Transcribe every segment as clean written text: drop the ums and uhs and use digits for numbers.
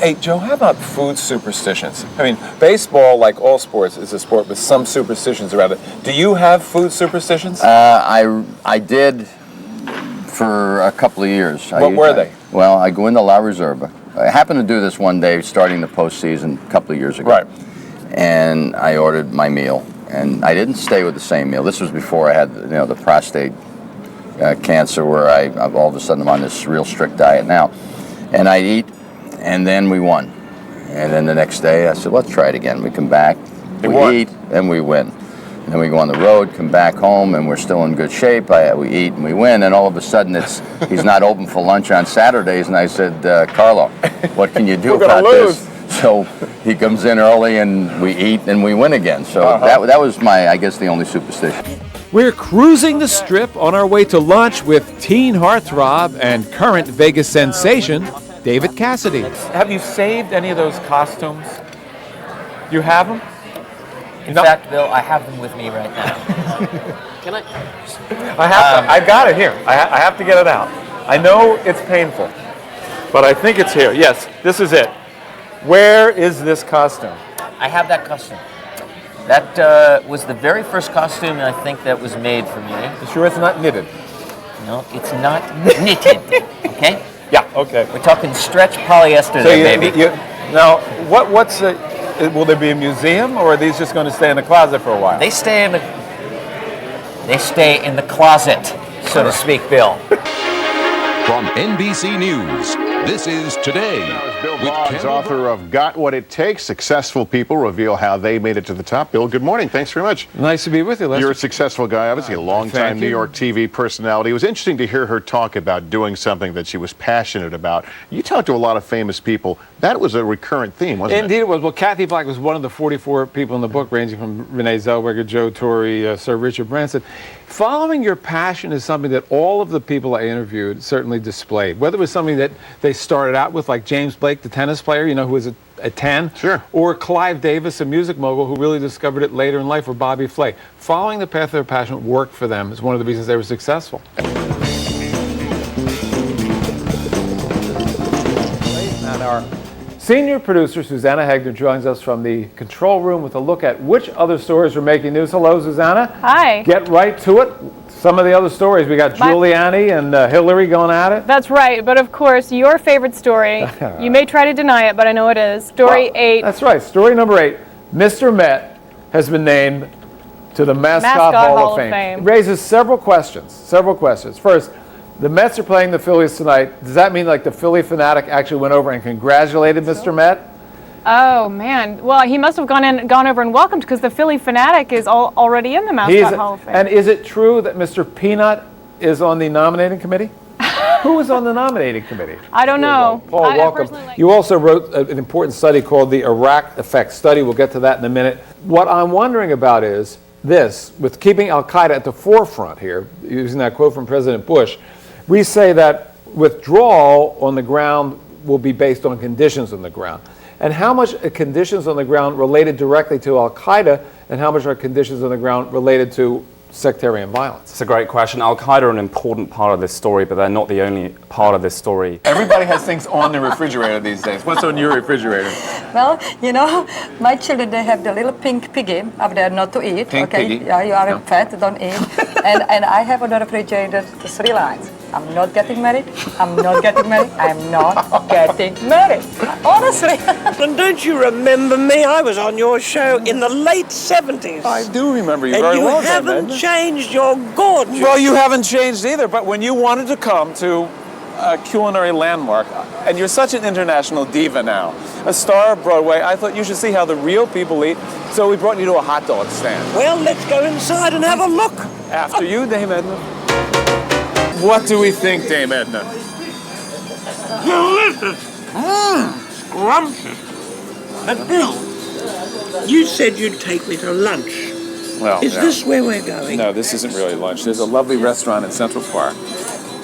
Hey, Joe, how about food superstitions? I mean, baseball, like all sports, is a sport with some superstitions around it. Do you have food superstitions? I did for a couple of years. What were they? Well, I go into La Reserva. I happened to do this one day starting the postseason a couple of years ago. Right. And I ordered my meal. And I didn't stay with the same meal. This was before I had, the prostate cancer, where all of a sudden I'm on this real strict diet now. And I eat, and then we won. And then the next day I said, let's try it again. We come back, we eat, and we win. And then we go on the road, come back home, and we're still in good shape. We eat and we win, and all of a sudden he's not open for lunch on Saturdays. And I said, Carlo, what can you do about this? So he comes in early, and we eat, and we win again. So that was I guess, the only superstition. We're cruising the Strip on our way to lunch with teen heartthrob and current Vegas sensation, David Cassidy. Have you saved any of those costumes? You have them? In fact, Bill, I have them with me right now. Can I? I got it here. I have to get it out. I know it's painful, but I think it's here. Yes, this is it. Where is this costume? I have that costume. That was the very first costume, I think, that was made for me. You sure it's not knitted? No, it's not knitted. Okay? Yeah, okay. We're talking stretch polyester there, baby. Now, what's will there be a museum, or are these just going to stay in the closet for a while? They stay in the closet, so to speak, Bill. From NBC News, this is Today. Bill Boggs, author of Got What It Takes. Successful people reveal how they made it to the top. Bill, good morning. Thanks very much. Nice to be with you, Lester. You're a successful guy, obviously a long-time New York TV personality. It was interesting to hear her talk about doing something that she was passionate about. You talked to a lot of famous people. That was a recurrent theme, wasn't it? Indeed it was. Well, Kathy Black was one of the 44 people in the book, ranging from Renee Zellweger, Joe Torre, Sir Richard Branson. Following your passion is something that all of the people I interviewed certainly displayed. Whether it was something that they started out with, like James Blake, the tennis player, who was a 10. Sure. Or Clive Davis, a music mogul who really discovered it later in life, or Bobby Flay. Following the path of their passion worked for them is one of the reasons they were successful. And our senior producer, Susanna Hegner, joins us from the control room with a look at which other stories are making news. Hello, Susanna. Hi. Get right to it. Some of the other stories, we got Giuliani and Hillary going at it. That's right, but of course, your favorite story, you may try to deny it, but I know it is. Story 8. That's right, story number 8. Mr. Met has been named to the Mascot Hall of Fame. It raises several questions. First, the Mets are playing the Phillies tonight. Does that mean like the Philly fanatic actually went over and congratulated Mr. Met? Oh, man. Well, he must have gone over and welcomed, because the Philly fanatic is already in the Mascot Hall of Fame. And is it true that Mr. Peanut is on the nominating committee? Who is on the nominating committee? I don't know. Paul, welcome. You also wrote an important study called the Iraq Effect Study. We'll get to that in a minute. What I'm wondering about is this, with keeping al-Qaeda at the forefront here, using that quote from President Bush, we say that withdrawal on the ground will be based on conditions on the ground. And how much are conditions on the ground related directly to al-Qaeda, and how much are conditions on the ground related to sectarian violence? It's a great question. Al-Qaeda are an important part of this story, but they're not the only part of this story. Everybody has things on the refrigerator these days. What's on your refrigerator? Well, my children, they have the little pink piggy up there not to eat. Pink piggy? Yeah, you are fat, don't eat. and I have on the refrigerator 3 lines. I'm not getting married. I'm not getting married. I'm not getting married. Honestly. And don't you remember me? I was on your show in the late 70s. I do remember you very well. And you haven't changed. You're gorgeous. Well, you haven't changed either, but when you wanted to come to a culinary landmark, and you're such an international diva now, a star of Broadway, I thought you should see how the real people eat, so we brought you to a hot dog stand. Well, let's go inside and have a look. After you, Dame Edna. What do we think, Dame Edna? Delicious. Scrumptious. But Bill, you said you'd take me to lunch. Well, Is this where we're going? No, this isn't really lunch. There's a lovely restaurant in Central Park.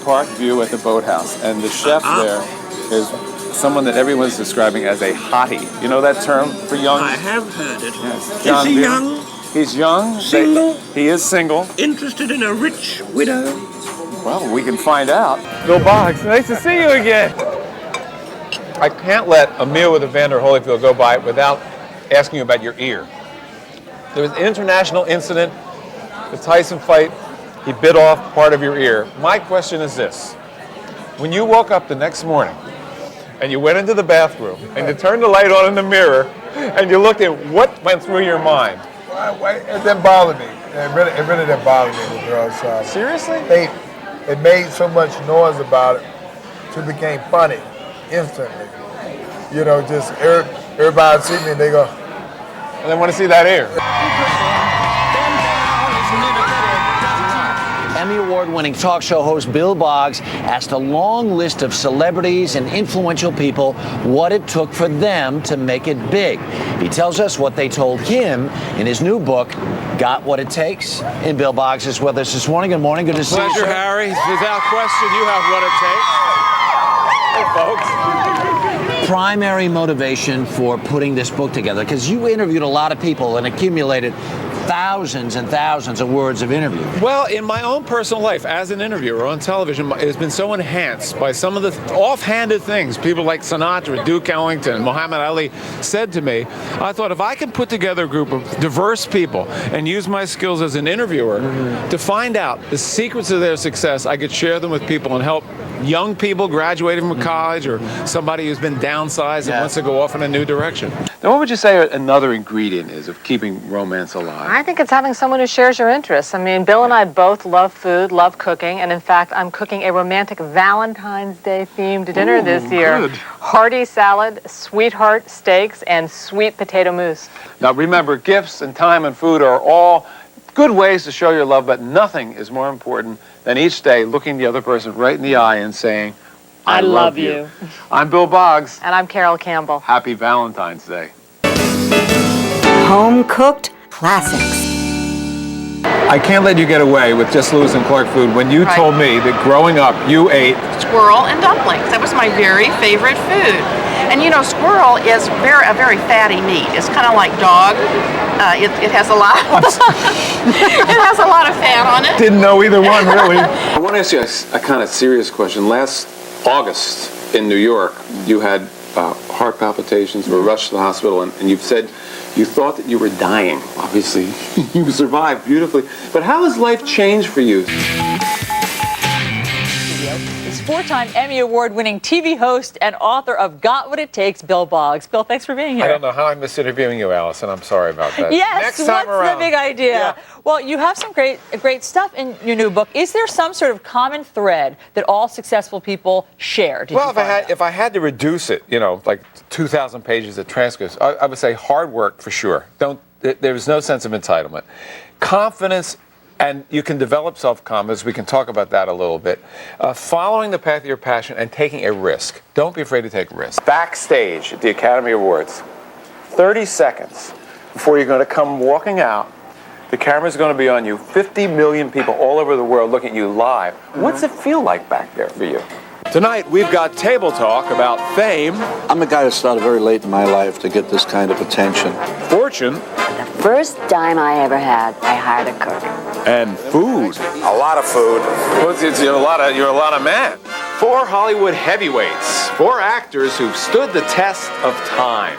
Park View at the Boathouse. And the chef there is someone that everyone's describing as a hottie. You know that term for young? I have heard it. Yes. Is he young? He's young. Single? He is single. Interested in a rich widow? Well, we can find out. Bill Boggs, nice to see you again. I can't let a meal with Evander Holyfield go by without asking you about your ear. There was an international incident, the Tyson fight. He bit off part of your ear. My question is this. When you woke up the next morning and you went into the bathroom and you turned the light on in the mirror and you looked at what went through your mind? It didn't bother me. It really didn't bother me, the girls. Seriously? It made so much noise about it, it became funny instantly. You know, just everybody see me and they go, and they want to see that ear. Emmy Award-winning talk show host Bill Boggs asked a long list of celebrities and influential people what it took for them to make it big. He tells us what they told him in his new book, Got What It Takes. And Bill Boggs is with us this morning. Good morning. Good to see you. Pleasure, Harry. Without question, you have what it takes. Hey, folks. Primary motivation for putting this book together, because you interviewed a lot of people and accumulated thousands and thousands of words of interview. Well, in my own personal life as an interviewer on television, it has been so enhanced by some of the offhanded things people like Sinatra, Duke Ellington, Muhammad Ali said to me. I thought if I can put together a group of diverse people and use my skills as an interviewer to find out the secrets of their success, I could share them with people and help young people graduating from college or somebody who's been downsized and wants to go off in a new direction. Now, what would you say another ingredient is of keeping romance alive? I think it's having someone who shares your interests. I mean, Bill and I both love food, love cooking, and in fact, I'm cooking a romantic Valentine's Day themed dinner this year. Good. Hearty salad, sweetheart steaks, and sweet potato mousse. Now, remember, gifts and time and food are all good ways to show your love, but nothing is more important than each day looking the other person right in the eye and saying, I love you. I'm Bill Boggs. And I'm Carol Campbell. Happy Valentine's Day. Home-cooked classics. I can't let you get away with just Lewis and Clark food when you told me that growing up you ate squirrel and dumplings. That was my very favorite food. And you know, squirrel is a very fatty meat. It's kind of like dog. It has a lot. It has a lot of fat on it. Didn't know either one, really. I want to ask you a kind of serious question. Last August in New York, you had heart palpitations, were rushed to the hospital, and you've said you thought that you were dying. Obviously, you survived beautifully. But how has life changed for you? It's four-time Emmy Award-winning TV host and author of Got What It Takes, Bill Boggs. Bill, thanks for being here. I don't know how I missed interviewing you, Allison. I'm sorry about that. Yes, Next time what's around. the big idea? Yeah. Well, you have some great stuff in your new book. Is there some sort of common thread that all successful people share? Well, if I had to reduce it, you know, like 2,000 pages of transcripts, I would say hard work for sure. There was no sense of entitlement. Confidence, and you can develop self-confidence. We can talk about that a little bit. Following the path of your passion and taking a risk. Don't be afraid to take risks. Backstage at the Academy Awards, 30 seconds before you're going to come walking out, the camera's going to be on you. 50 million people all over the world looking at you live. What's it feel like back there for you? Tonight, we've got table talk about fame. I'm a guy who started very late in my life to get this kind of attention. Fortune. The first dime I ever had, I hired a cook. And food. A lot of food. Well, you're a lot of man. 4 Hollywood heavyweights. 4 actors who've stood the test of time.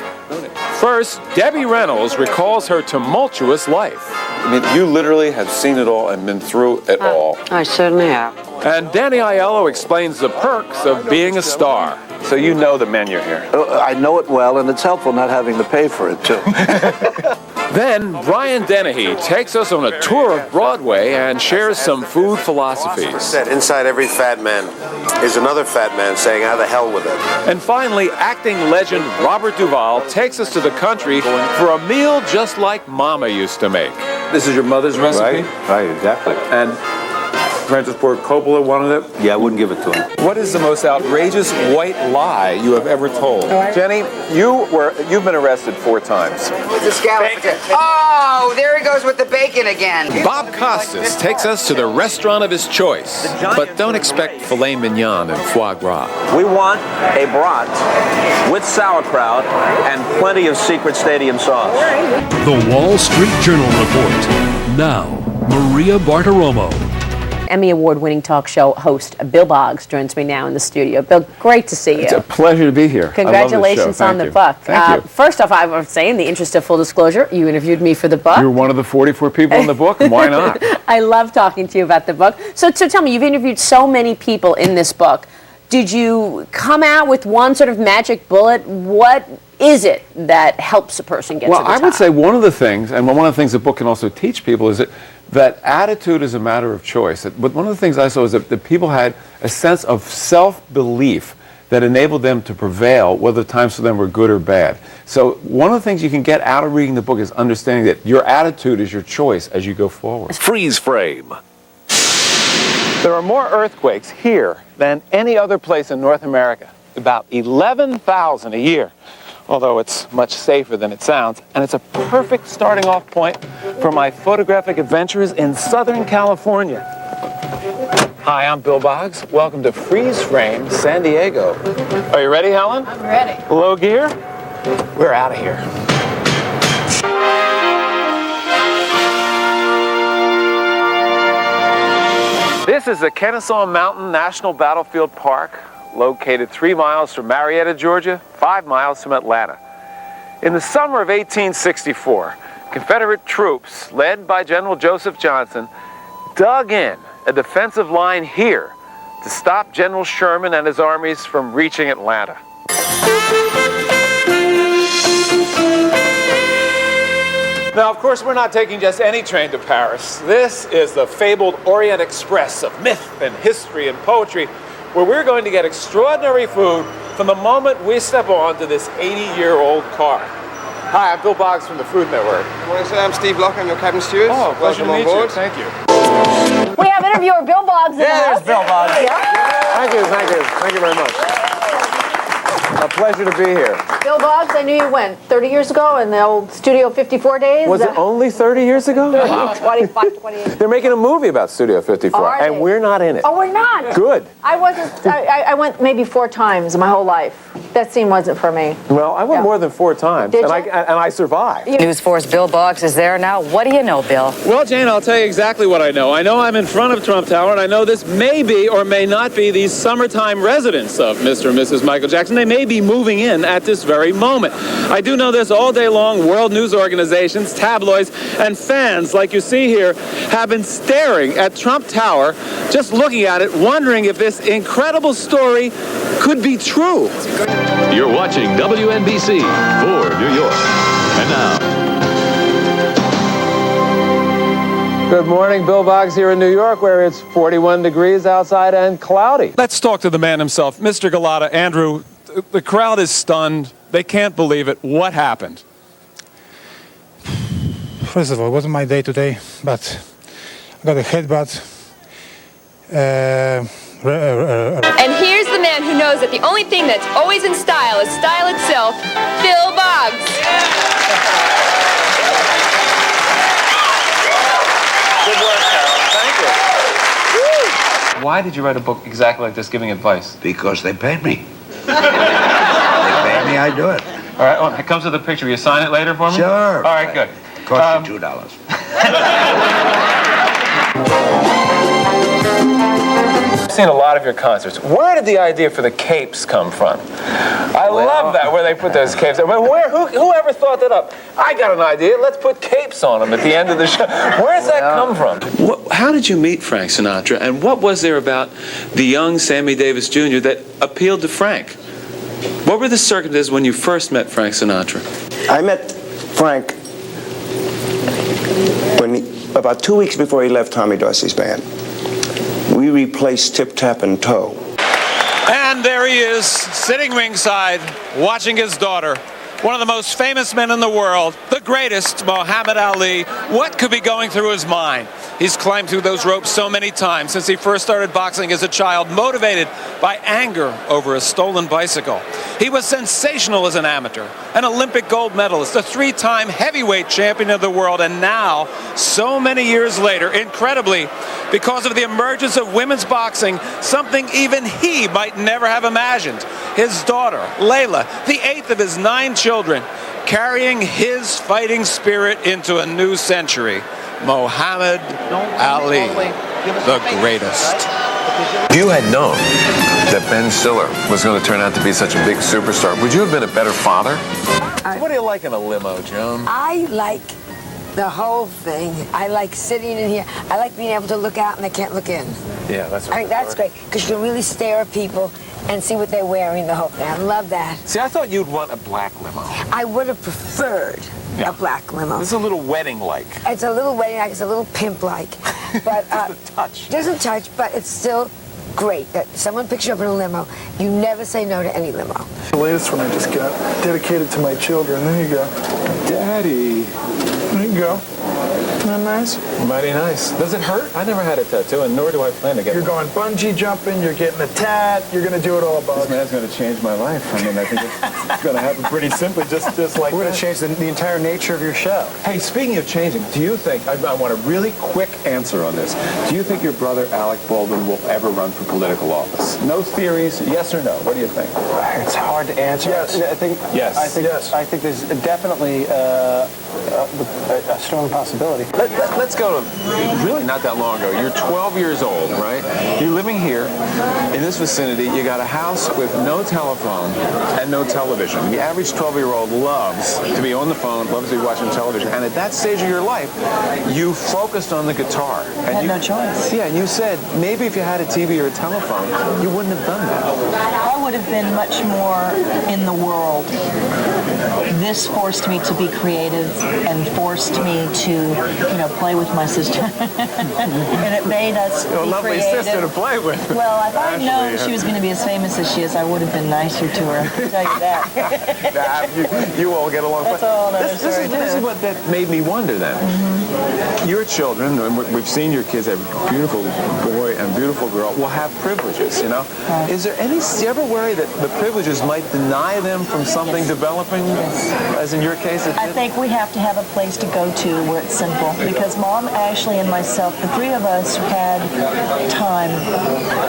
First, Debbie Reynolds recalls her tumultuous life. I mean, you literally have seen it all and been through it all. I certainly have. And Danny Aiello explains the perks of being a star. So you know the menu here. I know it well, and it's helpful not having to pay for it, too. Then Brian Dennehy takes us on a tour of Broadway and shares some food philosophies. Inside every fat man is another fat man saying, how the hell with it? And finally, acting legend Robert Duvall takes us to the country for a meal just like Mama used to make. This is your mother's recipe? Right, exactly. And Francis Ford Coppola wanted it? Yeah, I wouldn't give it to him. What is the most outrageous white lie you have ever told? Jenny, you've been arrested 4 times. It's a scallop. Oh, there he goes with the bacon again. Bob Costas takes us to the restaurant of his choice, but don't expect filet mignon and foie gras. We want a brat with sauerkraut and plenty of secret stadium sauce. The Wall Street Journal Report. Now, Maria Bartiromo. Emmy Award-winning talk show host Bill Boggs joins me now in the studio. Bill, great to see you. It's a pleasure to be here. Congratulations on the book. Thank you. First off, I would say, in the interest of full disclosure, you interviewed me for the book. You're one of the 44 people in the book, and why not? I love talking to you about the book. So tell me, you've interviewed so many people in this book. Did you come out with one sort of magic bullet? What is it that helps a person get to the top? Well, I would say one of the things, and one of the things the book can also teach people, is that attitude is a matter of choice. But one of the things I saw is that people had a sense of self-belief that enabled them to prevail, whether times for them were good or bad. So one of the things you can get out of reading the book is understanding that your attitude is your choice as you go forward. Freeze frame. There are more earthquakes here than any other place in North America. About 11,000 a year, although it's much safer than it sounds. And it's a perfect starting off point for my photographic adventures in Southern California. Hi, I'm Bill Boggs. Welcome to Freeze Frame, San Diego. Are you ready, Helen? I'm ready. Low gear? We're out of here. This is the Kennesaw Mountain National Battlefield Park, located 3 miles from Marietta, Georgia, 5 miles from Atlanta. In the summer of 1864, Confederate troops, led by General Joseph Johnson, dug in a defensive line here to stop General Sherman and his armies from reaching Atlanta. Now, of course, we're not taking just any train to Paris. This is the fabled Orient Express of myth and history and poetry, where we're going to get extraordinary food from the moment we step onto this 80-year-old car. Hi, I'm Bill Boggs from the Food Network. Good morning, sir. I'm Steve Block. I'm your cabin steward. Oh, pleasure to meet you. Thank you. We have interviewer Bill Boggs in the house. there's Bill Boggs. Yeah. Thank you, thank you. Thank you very much. A pleasure to be here. Bill Boggs, I knew you when? 30 years ago in the old Studio 54 days? Was it only 30 years ago? 25, 28. They're making a movie about Studio 54, Are and they? we're not in it. Oh, we're not? Good. I went maybe 4 times in my whole life. That scene wasn't for me. Well, I went more than 4 times, Did and you? I survived. News Force Bill Boggs is there now. What do you know, Bill? Well, Jane, I'll tell you exactly what I know. I know I'm in front of Trump Tower, and I know this may be or may not be the summertime residence of Mr. and Mrs. Michael Jackson. They may be moving in at this very moment. I do know this all day long. World news organizations, tabloids, and fans like you see here have been staring at Trump Tower, just looking at it, wondering if this incredible story could be true. You're watching WNBC for New York. And now, Good morning, Bill Boggs here in New York, where it's 41 degrees outside and cloudy. Let's talk to the man himself, Mr. Galata. Andrew, the crowd is stunned. They can't believe it. What happened? First of all, it wasn't my day today, but I got a headbutt. And here's the man who knows that the only thing that's always in style is style itself, Bill Boggs. Good work, Carol. Thank you. Why did you write a book exactly like this, giving advice? Because they paid me. They paid me, I do it. All right, well, it comes with a picture. Will you sign it later for me? Sure. All right, good. Cost you $2. I've seen a lot of your concerts. Where did the idea for the capes come from? I love that, where they put those capes. But whoever thought that up? I got an idea. Let's put capes on them at the end of the show. Where does that come from? How did you meet Frank Sinatra, and what was there about the young Sammy Davis Jr. that appealed to Frank? What were the circumstances when you first met Frank Sinatra? I met Frank about 2 weeks before he left Tommy Dorsey's band. We replaced Tip Tap and Toe. And there he is, sitting ringside, watching his daughter. One of the most famous men in the world, the greatest, Muhammad Ali. What could be going through his mind? He's climbed through those ropes so many times since he first started boxing as a child, motivated by anger over a stolen bicycle. He was sensational as an amateur, an Olympic gold medalist, a 3-time heavyweight champion of the world, and now, so many years later, incredibly, because of the emergence of women's boxing, something even he might never have imagined. His daughter, Layla, the 8th of his 9 children, carrying his fighting spirit into a new century. Muhammad Ali. the greatest. If you had known that Ben Stiller was going to turn out to be such a big superstar, would you have been a better father? What do you like in a limo, Joan? I like the whole thing. I like sitting in here. I like being able to look out and I can't look in. Yeah, that's I right. think that's great because you can really stare at people and see what they're wearing the whole thing. I love that. See, I thought you'd want a black limo. I would have preferred a black limo. It's a little wedding-like. It's a little wedding-like. It's a little pimp-like. But doesn't touch, but it's still great that someone picks you up in a limo. You never say no to any limo. The latest one I just got, dedicated to my children. There you go. Daddy. There you go. Isn't that nice? Mighty nice. Does it hurt? I never had a tattoo, and nor do I plan to get You're going bungee jumping, you're getting a tat, you're going to do it all, Boggs. This man's going to change my life. I mean, I think it's going to happen pretty simply, just like We're going that. to change the entire nature of your show. Hey, speaking of changing, do you think, I want a really quick answer on this, do you think your brother Alec Baldwin will ever run for political office? No theories, yes or no? What do you think? It's hard to answer. Yes. I think, yes. I think there's definitely a strong possibility. Let's go to really not that long ago. You're 12 years old, right? You're living here in this vicinity. You got a house with no telephone and no television. The average 12-year-old loves to be on the phone, loves to be watching television. And at that stage of your life, you focused on the guitar. And had no choice. Yeah, and you said maybe if you had a TV or a telephone, you wouldn't have done that. I would have been much more in the world. This forced me to be creative and forced me to, play with my sister. And it made us be lovely creative. sister to play with. Well, if I'd known she was going to be as famous as she is, I would have been nicer to her. I'll tell you that. You all get along. That's all another story, This is what that made me wonder then. Your children, and we've seen your kids, have a beautiful boy and beautiful girl, will have privileges, Is there any, do you ever worry that the privileges might deny them from something developing, as in your case it did? I think we have to have a place to go to where it's simple. Because Mom, Ashley, and myself, the three of us had time.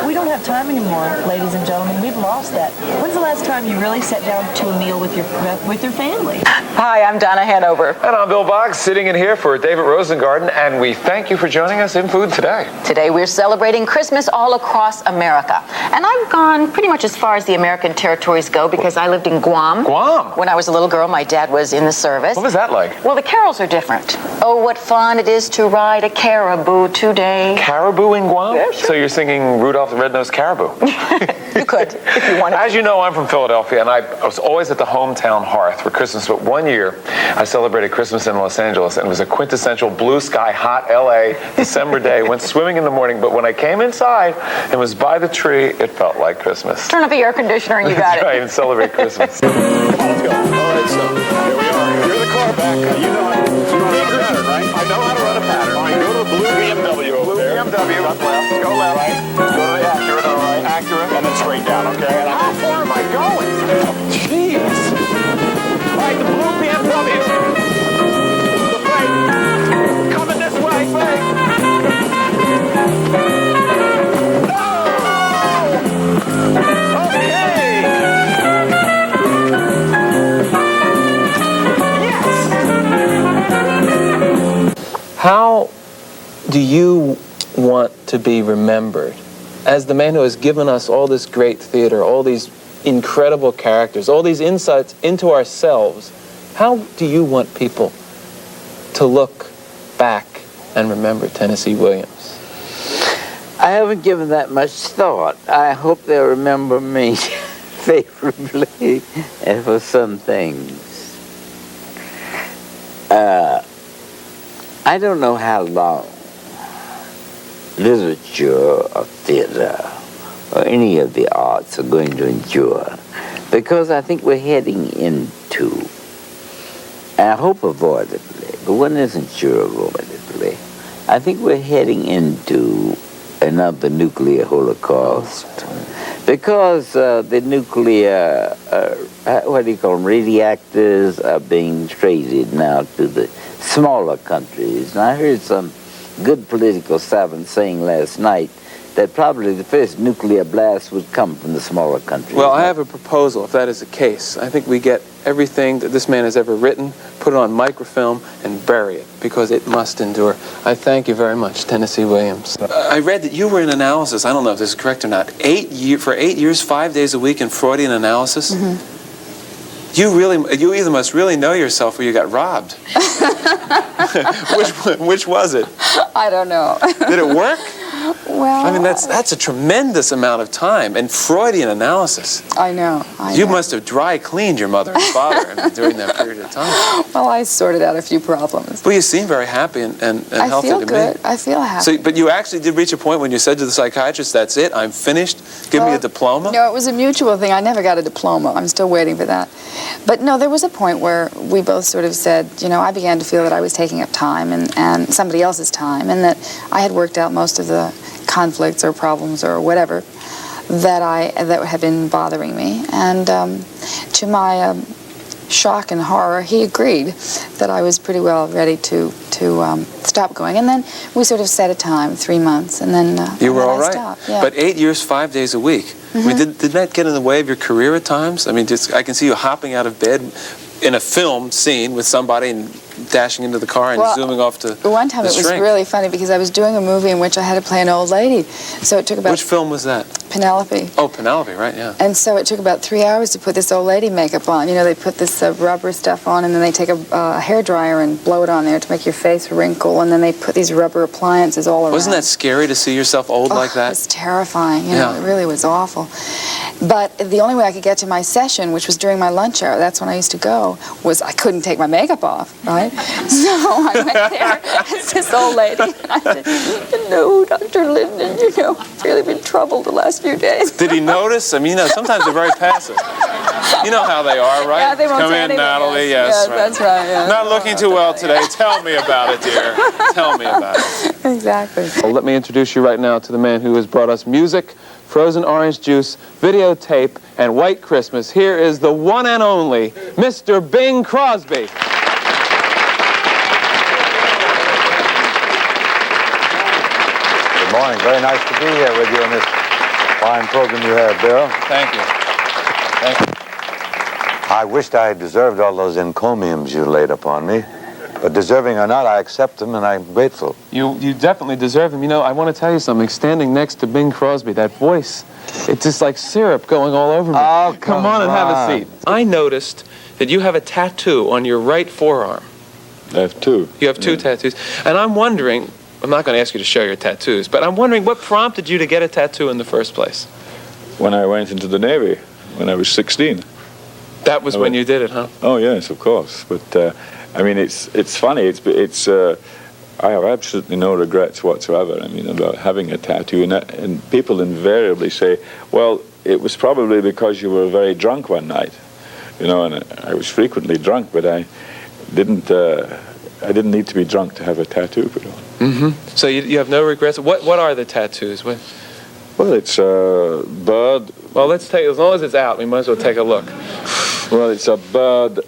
We don't have time anymore, ladies and gentlemen. We've lost that. When's the last time you really sat down to a meal with your family? Hi, I'm Donna Hanover. And I'm Bill Boggs, sitting in here for David Rosengarten, and we thank you for joining us in Food Today. Today we're celebrating Christmas all across America. And I've gone pretty much as far as the American territories go because I lived in Guam. Guam? When I was a little girl, my dad was in the service. What was that like? Well, the carols are different. Oh, what fun it is to ride a caribou today. Caribou in Guam? Yeah, sure. So you're singing Rudolph the Red-Nosed Caribou. You could, if you wanted. As you know, I'm from Philadelphia, and I was always at the hometown hearth for Christmas. But one year, I celebrated Christmas in Los Angeles, and it was a quintessential blue sky, hot L.A. December day. Went swimming in the morning, but when I came inside and was by the tree, it felt like Christmas. Turn up the air conditioner and you got That's it. right, and celebrate Christmas. Let's go. All right, so here we are. You're the car back. You know how to run a pattern, right? I know how to run a pattern. All right, go to the blue BMW over there. BMW. Up left. Go left. Right. Go to the Acura. All right. Acura. And then straight down, okay? And how far am I going? Jeez. All right, the blue BMW. The brake. Coming this way. Brake. No! Okay. How do you want to be remembered as the man who has given us all this great theater, all these incredible characters, all these insights into ourselves? How do you want people to look back and remember Tennessee Williams? I haven't given that much thought. I hope they'll remember me favorably for some things. I don't know how long literature or theater or any of the arts are going to endure, because I think we're heading into, and I hope avoidably, but one isn't sure avoidably, I think we're heading into another nuclear holocaust, because the nuclear, what do you call them, radioactors are being traded now to the smaller countries. And I heard some good political savant saying last night that probably the first nuclear blast would come from the smaller countries. Well, I have a proposal, if that is the case. I think we get everything that this man has ever written, put it on microfilm, and bury it, because it must endure. I thank you very much, Tennessee Williams. I read that you were in analysis, I don't know if this is correct or not, for 8 years, 5 days a week in Freudian analysis? You either must really know yourself or you got robbed. Which was it? I don't know. Did it work? Well, I mean, that's a tremendous amount of time and Freudian analysis. I know. You must have dry cleaned your mother and father during that period of time. Well, I sorted out a few problems. Well, you seem very happy and healthy to me. I feel good. I feel happy. So, but you actually did reach a point when you said to the psychiatrist, "That's it, I'm finished. Give me a diploma." No, it was a mutual thing. I never got a diploma. I'm still waiting for that. But no, there was a point where we both sort of said, you know, I began to feel that I was taking up time and somebody else's time, and that I had worked out most of the conflicts or problems or whatever that had been bothering me. And to my shock and horror, he agreed that I was pretty well ready to stop going. And then we sort of set a time, 3 months, and then you were all right. Stopped, yeah. But 8 years, 5 days a week. I mean, did that get in the way of your career at times? I mean, I can see you hopping out of bed in a film scene with somebody and dashing into the car and zooming off to one time it was really funny because I was doing a movie in which I had to play an old lady. So it took about... Which film was that? Penelope. Oh, Penelope, right, yeah. And so it took about 3 hours to put this old lady makeup on. You know, they put this rubber stuff on, and then they take a hairdryer and blow it on there to make your face wrinkle, and then they put these rubber appliances all around. Wasn't that scary to see yourself old like that? It was terrifying. You know, it really was awful. But the only way I could get to my session, which was during my lunch hour, that's when I used to go, was I couldn't take my makeup off, right? So I went there as this old lady, and I said, you know, Dr. Linden, you know, I've really been troubled the last few days. Did he notice? I mean, you know, sometimes they're very passive. You know how they are, right? Yeah, they won't Come say in, anything. Natalie, yes. Right. That's right, yeah. Not looking too well today. Tell me about it, dear. Tell me about it. Exactly. Well, let me introduce you right now to the man who has brought us music, frozen orange juice, videotape, and White Christmas. Here is the one and only Mr. Bing Crosby. Good morning. Very nice to be here with you in this fine program you have, Bill. Thank you. Thank you. I wished I had deserved all those encomiums you laid upon me. But deserving or not, I accept them, and I'm grateful. You definitely deserve them. You know, I want to tell you something. Standing next to Bing Crosby, that voice, it's just like syrup going all over me. Oh, come on and have a seat. I noticed that you have a tattoo on your right forearm. I have two. You have two tattoos. And I'm wondering, I'm not going to ask you to show your tattoos, but I'm wondering what prompted you to get a tattoo in the first place? When I went into the Navy, when I was 16. That was when you did it, huh? Oh, yes, of course. But, I mean, it's funny. I have absolutely no regrets whatsoever, I mean, about having a tattoo. And people invariably say, well, it was probably because you were very drunk one night. You know, and I was frequently drunk, but I didn't need to be drunk to have a tattoo put on. Mm-hmm. So you have no regrets? What are the tattoos? Well, it's a bird. Well, let's take, as long as it's out, we might as well take a look. Well, it's a bird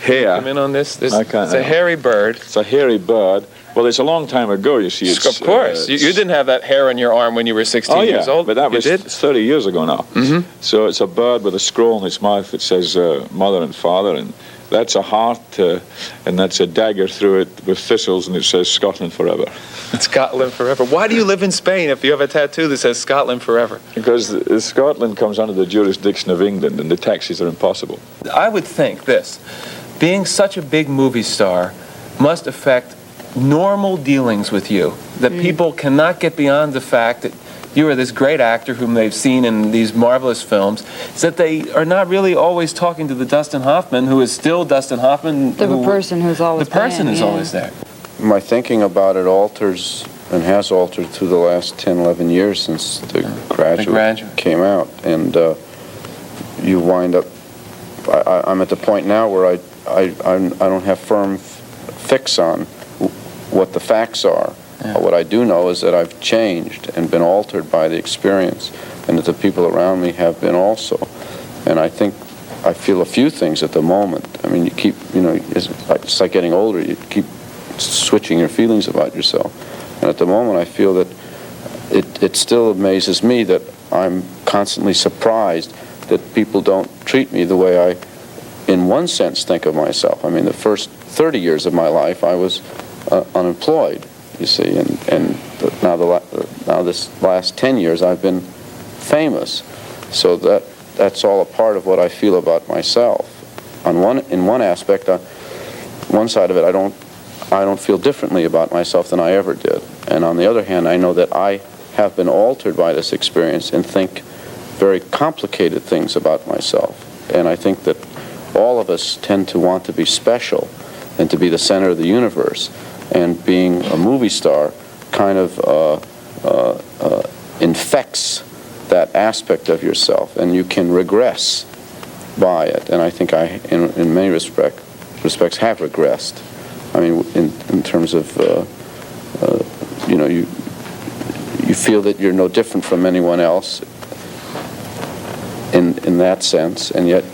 hair. Come in on this? I can't. It's a hairy bird. It's a hairy bird. Well, it's a long time ago, you see. It's, of course. You didn't have that hair on your arm when you were 16 years old. But that was 30 years ago now. Mm-hmm. So it's a bird with a scroll in its mouth that says mother and father, and that's a heart, and that's a dagger through it with thistles, and it says Scotland forever. Scotland forever. Why do you live in Spain if you have a tattoo that says Scotland forever? Because Scotland comes under the jurisdiction of England, and the taxis are impossible. I would think this. Being such a big movie star must affect normal dealings with you, that people cannot get beyond the fact that you are this great actor whom they've seen in these marvelous films, is that they are not really always talking to the Dustin Hoffman, who is still Dustin Hoffman. The person who's always The person is always there. My thinking about it alters and has altered through the last 10, 11 years since The Graduate came out. And you wind up, I'm at the point now where I don't have firm fix on what the facts are. Yeah. What I do know is that I've changed and been altered by the experience, and that the people around me have been also. And I think I feel a few things at the moment. I mean, you keep, you know, it's like getting older. You keep switching your feelings about yourself. And at the moment, I feel that it still amazes me that I'm constantly surprised that people don't treat me the way I, in one sense, think of myself. I mean, the first 30 years of my life, I was unemployed, you see, and now this last 10 years, I've been famous. So that's all a part of what I feel about myself. In one aspect, one side of it, I don't feel differently about myself than I ever did. And on the other hand, I know that I have been altered by this experience and think very complicated things about myself. And I think that all of us tend to want to be special and to be the center of the universe. And being a movie star kind of infects that aspect of yourself, and you can regress by it. And I think I, in many respects, have regressed. I mean, in terms of, you know, you feel that you're no different from anyone else in that sense, and yet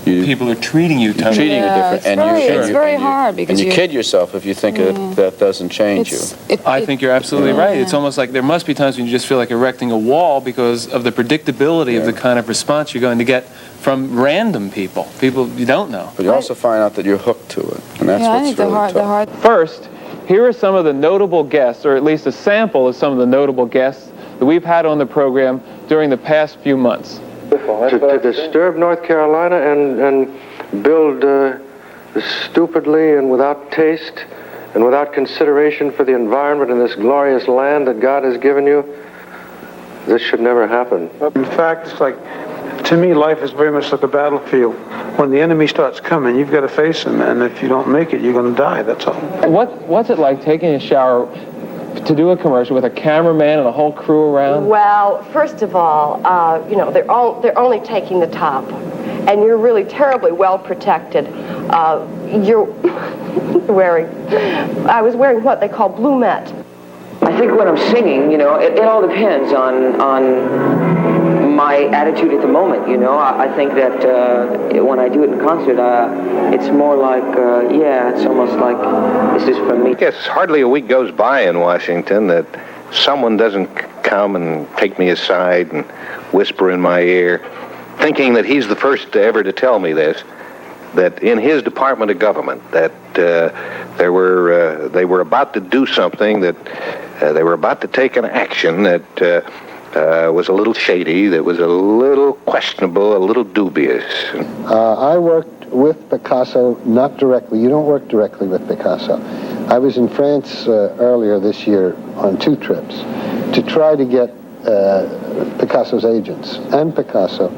people are treating you totally different. It's very hard because you kid yourself if you think that doesn't change you. I think you're absolutely right. It's almost like there must be times when you just feel like erecting a wall because of the predictability of the kind of response you're going to get from random people you don't know. But you also find out that you're hooked to it, and that's what's really tough. First, here are some of the notable guests, or at least a sample of some of the notable guests that we've had on the program during the past few months. To disturb North Carolina and build stupidly and without taste and without consideration for the environment in this glorious land that God has given you, this should never happen. In fact, it's like, to me, life is very much like a battlefield. When the enemy starts coming, you've got to face him, and if you don't make it, you're going to die, that's all. What's it like taking a shower to do a commercial with a cameraman and a whole crew around? Well, first of all, you know, they're only taking the top, and you're really terribly well protected. You're I was wearing what they call blue mat. I think when I'm singing, you know, it all depends on my attitude at the moment, you know. I think that when I do it in concert, it's more like, yeah, it's almost like this is for me. I guess hardly a week goes by in Washington that someone doesn't come and take me aside and whisper in my ear, thinking that he's the first ever to tell me this, that in his department of government, that they were about to do something, that they were about to take an action that was a little shady, that was a little questionable, a little dubious. I worked with Picasso, not directly. You don't work directly with Picasso. I was in France earlier this year on 2 trips to try to get Picasso's agents and Picasso.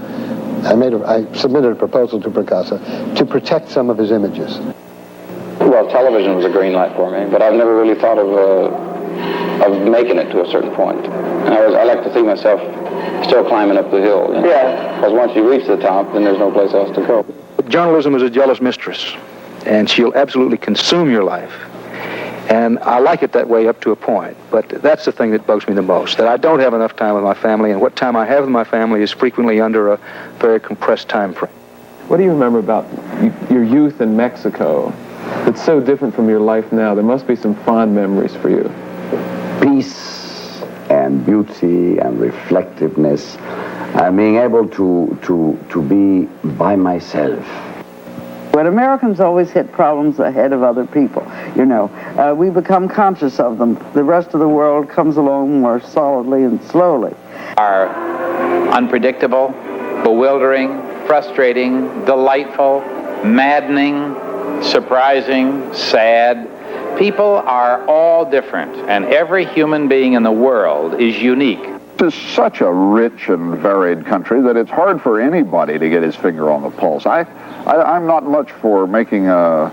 I submitted a proposal to Picasso to protect some of his images. Well, television was a green light for me, but I've never really thought of making it to a certain point. I like to see myself still climbing up the hill. You know? Yeah. Because once you reach the top, then there's no place else to go. Journalism is a jealous mistress, and she'll absolutely consume your life. And I like it that way up to a point, but that's the thing that bugs me the most, that I don't have enough time with my family, and what time I have with my family is frequently under a very compressed time frame. What do you remember about your youth in Mexico that's so different from your life now? There must be some fond memories for you. Peace and beauty and reflectiveness, being able to be by myself. But Americans always hit problems ahead of other people, you know. We become conscious of them. The rest of the world comes along more solidly and slowly. Are unpredictable, bewildering, frustrating, delightful, maddening, surprising, sad. People are all different, and every human being in the world is unique. This is such a rich and varied country that it's hard for anybody to get his finger on the pulse. I'm not much for making a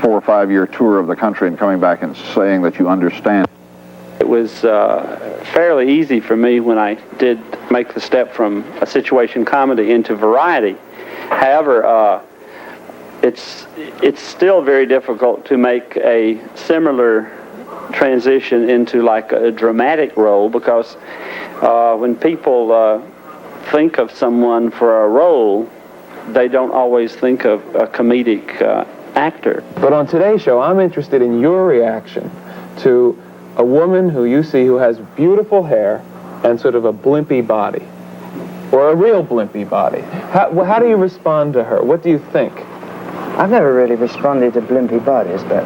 4 or 5 year tour of the country and coming back and saying that you understand. It was fairly easy for me when I did make the step from a situation comedy into variety. However, it's still very difficult to make a similar transition into like a dramatic role, because when people think of someone for a role, they don't always think of a comedic actor. But on today's show, I'm interested in your reaction to a woman who you see who has beautiful hair, and sort of a blimpy body, or a real blimpy body? How do you respond to her? What do you think? I've never really responded to blimpy bodies, but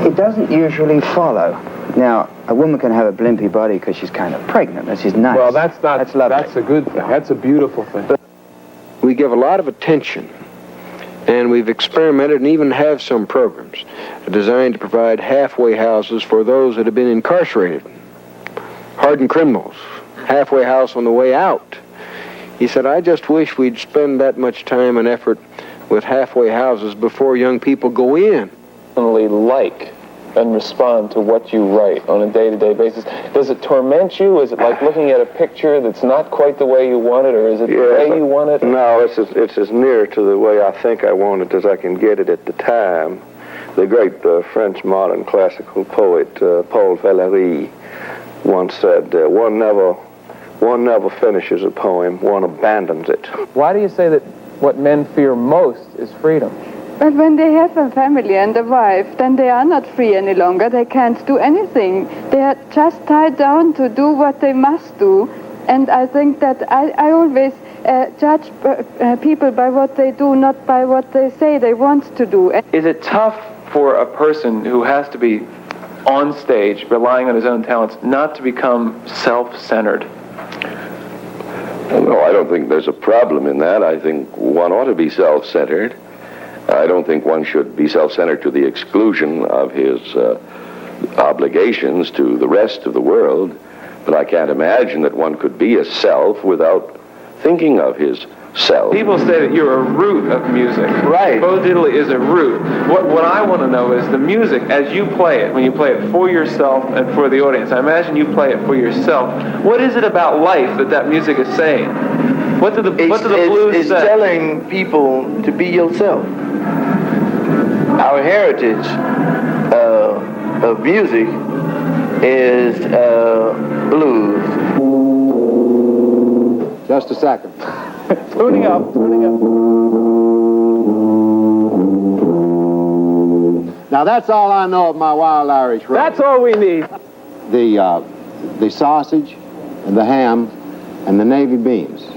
it doesn't usually follow. Now, a woman can have a blimpy body because she's kind of pregnant, and she's nice. Well, that's lovely. That's a good thing. That's a beautiful thing. We give a lot of attention, and we've experimented and even have some programs designed to provide halfway houses for those that have been incarcerated, hardened criminals, halfway house on the way out. He said, I just wish we'd spend that much time and effort with halfway houses before young people go in. Like and respond to what you write on a day-to-day basis. Does it torment you? Is it like looking at a picture that's not quite the way you want it, or is it the way you want it? No, it's as near to the way I think I want it as I can get it at the time. The great French modern classical poet Paul Valéry once said, one never finishes a poem, one abandons it. Why do you say that what men fear most is freedom? But when they have a family and a wife, then they are not free any longer. They can't do anything. They are just tied down to do what they must do. And I think that I always judge people by what they do, not by what they say they want to do. Is it tough for a person who has to be on stage, relying on his own talents, not to become self-centered? No, I don't think there's a problem in that. I think one ought to be self-centered. I don't think one should be self-centered to the exclusion of his obligations to the rest of the world, but I can't imagine that one could be a self without thinking of his self. People say that you're a root of music. Right. Bo Diddley is a root. What I want to know is the music, as you play it, when you play it for yourself and for the audience. I imagine you play it for yourself. What is it about life that music is saying? What do the blues say? It's telling people to be yourself. Our heritage of music is blues. Just a second. Tuning up. Now that's all I know of my wild Irish road. That's all we need. The sausage and the ham and the navy beans,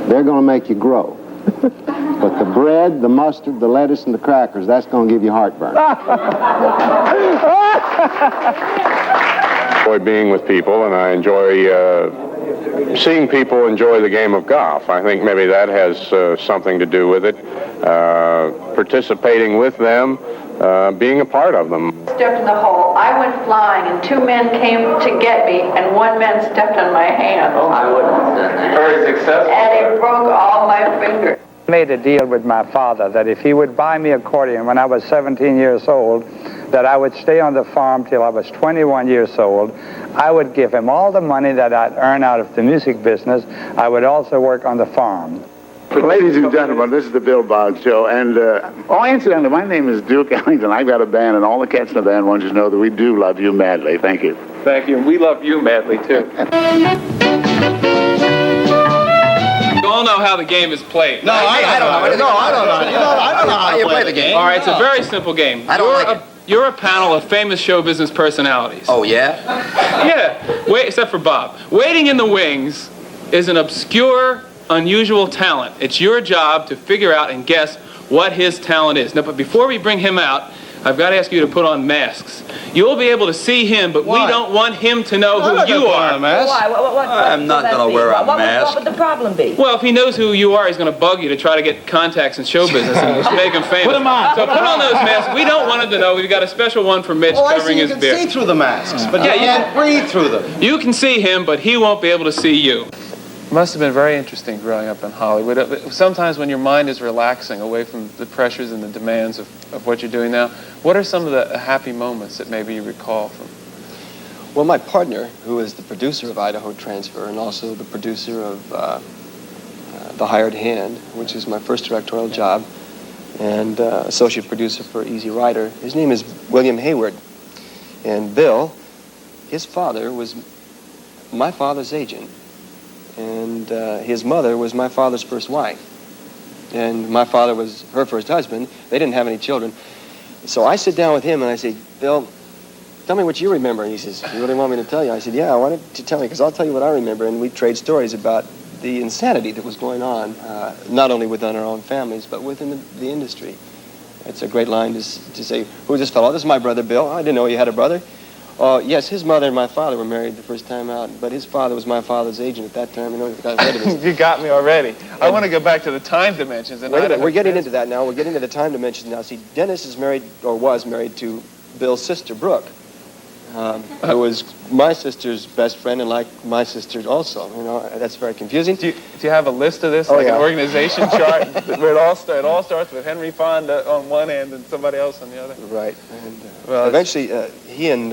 they're going to make you grow. But the bread, the mustard, the lettuce, and the crackers, that's going to give you heartburn. I enjoy being with people, and I enjoy seeing people enjoy the game of golf. I think maybe that has something to do with it. Participating with them, being a part of them. Stepped in the hole. I went flying, and two men came to get me, and one man stepped on my hand. Oh, I wouldn't. Very successful. And he broke all my fingers. I made a deal with my father that if he would buy me an accordion when I was 17 years old, that I would stay on the farm till I was 21 years old. I would give him all the money that I'd earn out of the music business. I would also work on the farm. Ladies and gentlemen, this is the Bill Boggs Show, and incidentally, my name is Duke Ellington. I've got a band, and all the cats in the band want you to know that we do love you madly. Thank you. Thank you, and we love you madly, too. You all know how the game is played. No, I don't know. No, I don't know. I don't know how you play the game. All right, it's a very simple game. I don't like it. You're a panel of famous show business personalities. Oh, yeah? Yeah, except for Bob. Waiting in the wings is an obscure, unusual talent. It's your job to figure out and guess what his talent is. Now, but before we bring him out, I've got to ask you to put on masks. You'll be able to see him, but we don't want him to know who you are. I'm not going to wear a mask. What would the problem be? Well, if he knows who you are, he's going to bug you to try to get contacts in show business and just make him famous. Put him on. So put on those masks. We don't want him to know. We've got a special one for Mitch covering his beard. You can see through the masks, but you can't breathe through them. You can see him, but he won't be able to see you. It must have been very interesting growing up in Hollywood. Sometimes when your mind is relaxing away from the pressures and the demands of what you're doing now, what are some of the happy moments that maybe you recall from? Well, my partner, who is the producer of Idaho Transfer and also the producer of The Hired Hand, which is my first directorial job, and associate producer for Easy Rider, his name is William Hayward. And Bill, his father was my father's agent. And his mother was my father's first wife. And my father was her first husband. They didn't have any children. So I sit down with him and I say, Bill, tell me what you remember. And he says, you really want me to tell you? I said, yeah, I wanted to tell you, because I'll tell you what I remember. And we trade stories about the insanity that was going on, not only within our own families, but within the industry. It's a great line to say, who's this fellow? This is my brother, Bill. I didn't know you had a brother. Yes, his mother and my father were married the first time out, but his father was my father's agent at that time. You know, he got rid of his... You got me already. I want to go back to the time dimensions. And wait a minute, we're getting into that now. We're getting to the time dimensions now. See, Dennis is married, or was married, to Bill's sister, Brooke, who was my sister's best friend and like my sister also. You know, that's very confusing. Do you have a list of this, an organization chart where it all starts with Henry Fonda on one end and somebody else on the other? Right. And eventually, he and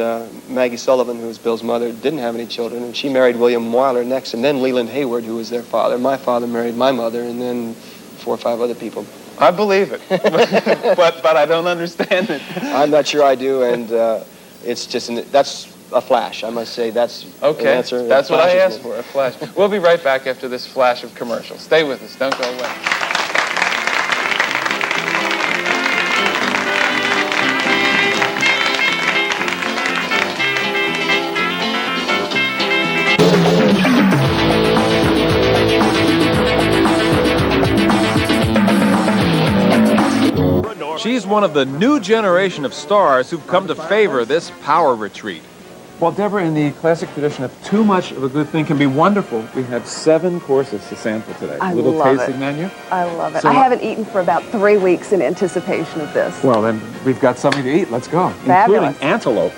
Maggie Sullivan, who was Bill's mother, didn't have any children, and she married William Wyler next, and then Leland Hayward, who was their father. My father married my mother, and then 4 or 5 other people. I believe it, but I don't understand it. I'm not sure I do, and it's just that's a flash. I must say that's an answer. That's what I asked for, a flash. We'll be right back after this flash of commercials. Stay with us. Don't go away. She's one of the new generation of stars who've come to favor this power retreat. Well, Deborah, in the classic tradition of too much of a good thing can be wonderful, we have 7 courses to sample today. I A little love tasting it. menu. I love it. So, I haven't eaten for about 3 weeks in anticipation of this. Well, then we've got something to eat. Let's go. Fabulous. Including antelope.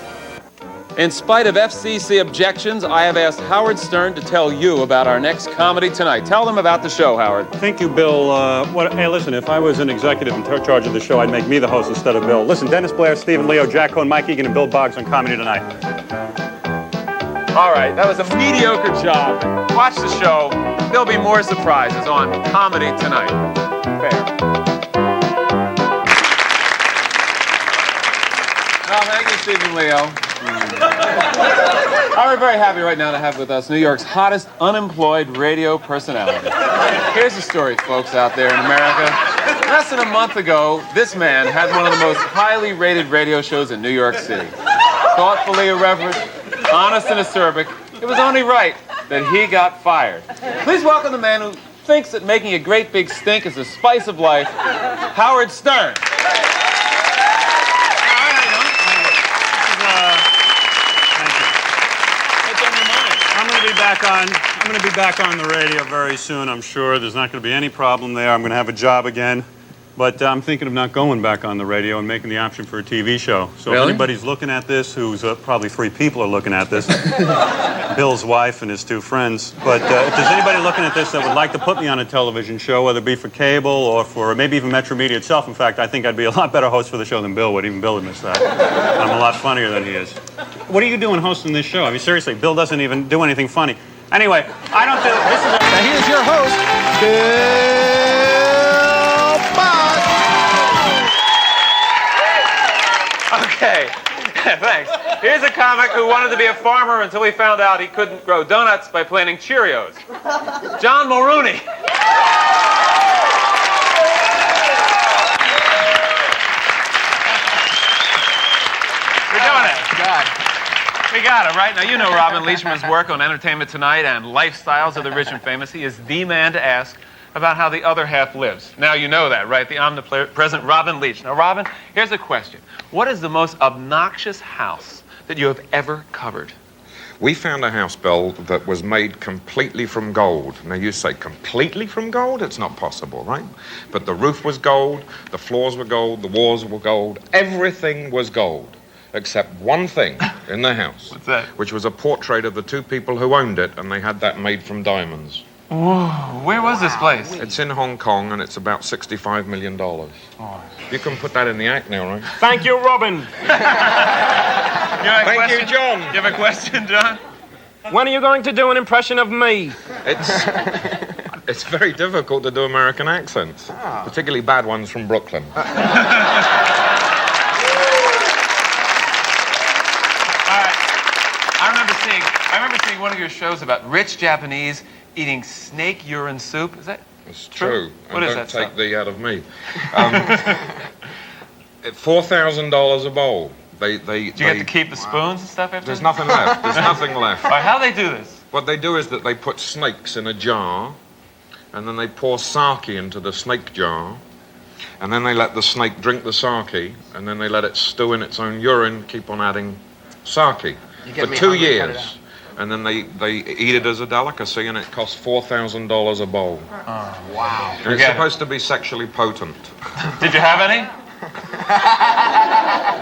In spite of FCC objections, I have asked Howard Stern to tell you about our next comedy tonight. Tell them about the show, Howard. Thank you, Bill. Hey, listen, if I was an executive in charge of the show, I'd make me the host instead of Bill. Listen, Dennis Blair, Stephen Leo, Jack Cohn, Mike Egan, and Bill Boggs on Comedy Tonight. All right, that was a mediocre job. Watch the show. There'll be more surprises on Comedy Tonight. Fair. Well, thank you, Stephen Leo. We're very happy right now to have with us New York's hottest unemployed radio personality. Here's the story, folks out there in America. Less than a month ago, this man had one of the most highly rated radio shows in New York City. Thoughtfully irreverent, honest and acerbic, it was only right that he got fired. Please welcome the man who thinks that making a great big stink is the spice of life, Howard Stern. I'm going to be back on the radio very soon, I'm sure. There's not going to be any problem there. I'm going to have a job again. But I'm thinking of not going back on the radio and making the option for a TV show. So Really? if anybody's looking at this, who's probably 3 people are looking at this, Bill's wife and his 2 friends. But if there's anybody looking at this that would like to put me on a television show, whether it be for cable or for maybe even Metro Media itself, in fact, I think I'd be a lot better host for the show than Bill would. Even Bill would miss that. I'm a lot funnier than he is. What are you doing hosting this show? I mean, seriously, Bill doesn't even do anything funny. Anyway, I don't do this. Now here's your host, Bill Boggs. Okay, thanks. Here's a comic who wanted to be a farmer until he found out he couldn't grow donuts by planting Cheerios. John Mulrooney. We're doing it. God. We got it, right? Now, you know Robin Leishman's work on Entertainment Tonight and Lifestyles of the Rich and Famous. He is the man to ask about how the other half lives. Now you know that, right? The omnipresent Robin Leach. Now, Robin, here's a question. What is the most obnoxious house that you have ever covered? We found a house, Bill, that was made completely from gold. Now, you say completely from gold? It's not possible, right? But the roof was gold, the floors were gold, the walls were gold. Everything was gold, except one thing in the house. What's that? Which was a portrait of the 2 people who owned it, and they had that made from diamonds. Whoa, where was this place? It's in Hong Kong, and it's about $65 million. Oh. You can put that in the act now, right? Thank you, Robin. Thank you, John. You have a question, John? When are you going to do an impression of me? It's very difficult to do American accents, particularly bad ones from Brooklyn. I remember seeing one of your shows about rich Japanese eating snake urine soup. Is that It's true. What is don't that take stuff? the out of me. $4,000 a bowl. Do you get to keep the spoons and stuff after? There's nothing left. There's nothing left. All right, how do they do this? What they do is that they put snakes in a jar, and then they pour sake into the snake jar, and then they let the snake drink the sake, and then they let it stew in its own urine, keep on adding sake for 2 years. And then they eat it as a delicacy, and it costs $4,000 a bowl. Oh, wow. And it's supposed to be sexually potent. Did you have any?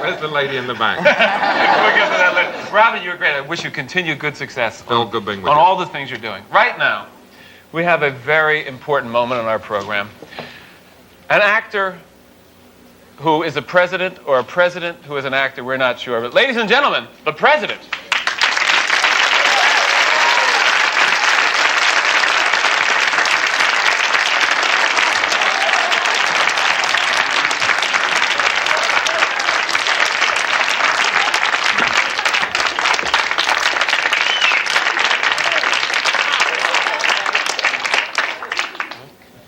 Where's the lady in the back? We'll get to that later. Robin, you're great. I wish you continued good success on all the things you're doing. Right now, we have a very important moment in our program. An actor who is a president or a president who is an actor, we're not sure. But ladies and gentlemen, the president.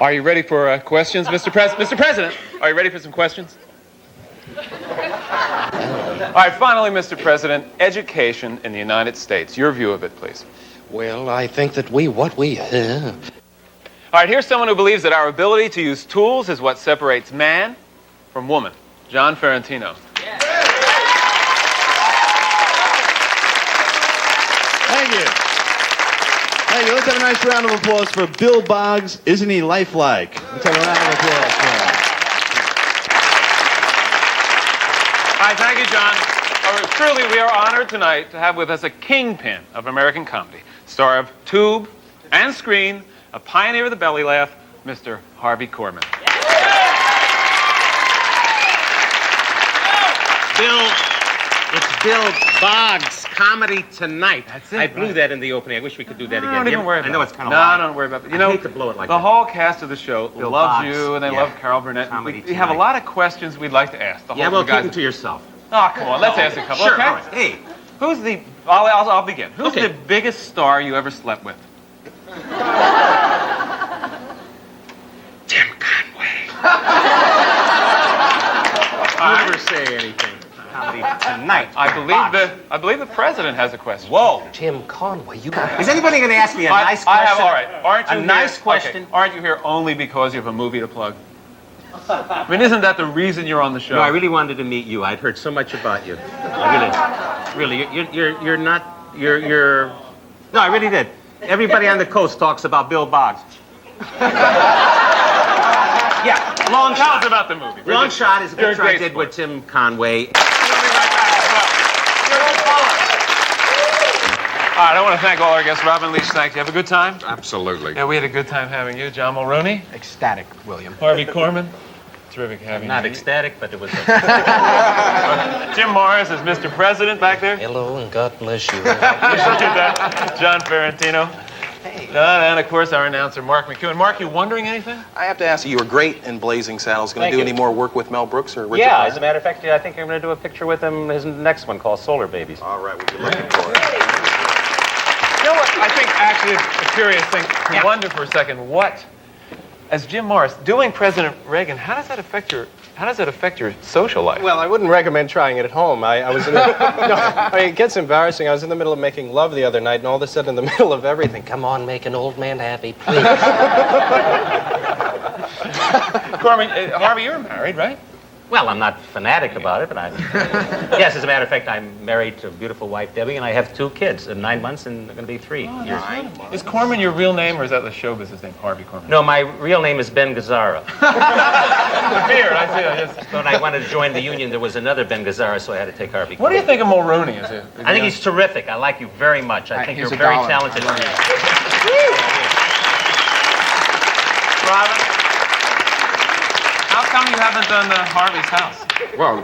Are you ready for questions, Mr. President? Are you ready for some questions? All right, finally, Mr. President, education in the United States. Your view of it, please. Well, I think that what we have. All right, here's someone who believes that our ability to use tools is what separates man from woman. John Ferrantino. Thank you. Thank you. Let's have a nice round of applause for Bill Boggs. Isn't he lifelike? Let's have a round of applause for him. All right, thank you, John. Truly, we are honored tonight to have with us a kingpin of American comedy, star of tube and screen, a pioneer of the belly laugh, Mr. Harvey Korman. It's Bill Boggs Comedy Tonight. That's it. I blew that in the opening. I wish we could do that again. Don't even worry about it. I know it's kind of No, don't worry about it. You know, I hate to blow it like the that. whole cast of the show Bill loves Boggs. you, and they Yeah. love Carol Burnett. Comedy We have a Tonight. lot of questions we'd like to ask. Yeah, well, keep them to yourself. Oh, come on. Let's ask a couple, Sure, okay? all right. Hey. Who's the... I'll begin. Who's Okay. the biggest star you ever slept with? Tim Conway. Never say anything. Comedy Tonight. I believe the president has a question. Whoa. Tim Conway, you got... Is anybody going to ask me a nice question? All right. Aren't you a here, nice question? Okay. Aren't you here only because you have a movie to plug? I mean, isn't that the reason you're on the show? No, I really wanted to meet you. I'd heard so much about you. Really, you're not. No, I really did. Everybody on the coast talks about Bill Boggs. Yeah, long shot. Tell us about the movie. Long shot is a You're picture I did with Tim Conway. All right, I want to thank all our guests. Robin Leach, thank you. Have a good time? Absolutely. Yeah, we had a good time having you. John Mulrooney. Ecstatic, William. Harvey Korman. Terrific having you. Not ecstatic, but it was. Jim Morris is Mr. President back there. Hello and God bless you. John Ferrantino. Hey. And of course our announcer Mark McEwen. Mark, you wondering anything? I have to ask you, were great in Blazing Saddles. Going to do any more work with Mel Brooks or Richard? Yeah, Pryor? as a matter of fact, I think I'm going to do a picture with him. His next one called Solar Babies. All right, we'll be looking for it. You know what? I think actually a curious thing to wonder for a second. What, as Jim Morris, doing President Reagan, how does that affect your social life? Well, I wouldn't recommend trying it at home. I was in the, it gets embarrassing. I was in the middle of making love the other night, and all of a sudden, in the middle of everything, Come on, make an old man happy, please. Corman, Harvey, you're married, right? Well, I'm not fanatic about it, but yes, as a matter of fact, I'm married to a beautiful wife, Debbie, and I have 2 kids, 9 months, and they're going to be 3 years. Is Corman your real name, or is that the show business name, Harvey Korman? No, my real name is Ben Gazzara. The beard, I see. So when I wanted to join the union, there was another Ben Gazzara, so I had to take Harvey. What do you think of Mulrooney? I think he's terrific. I like you very much. I think you're very talented. Robin, how come you haven't done Harvey's house? Well,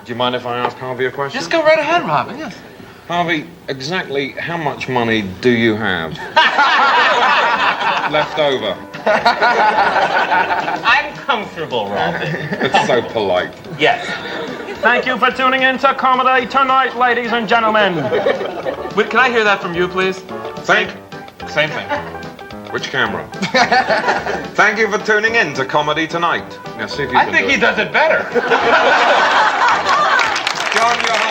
do you mind if I ask Harvey a question? Just go right ahead, Robin, yes. Harvey, exactly how much money do you have left over? I'm comfortable, Robin. It's so polite. Yes. Thank you for tuning in to Comedy Tonight, ladies and gentlemen. Wait, can I hear that from you, please? Same thing. Which camera? Thank you for tuning in to Comedy Tonight. Now see if you I can think do he it. does it better. John, you're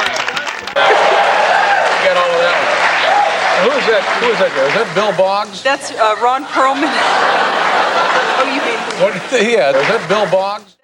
is that? Who is that there? Is that Bill Boggs? That's Ron Perlman. Oh, you mean? What, yeah, is that Bill Boggs?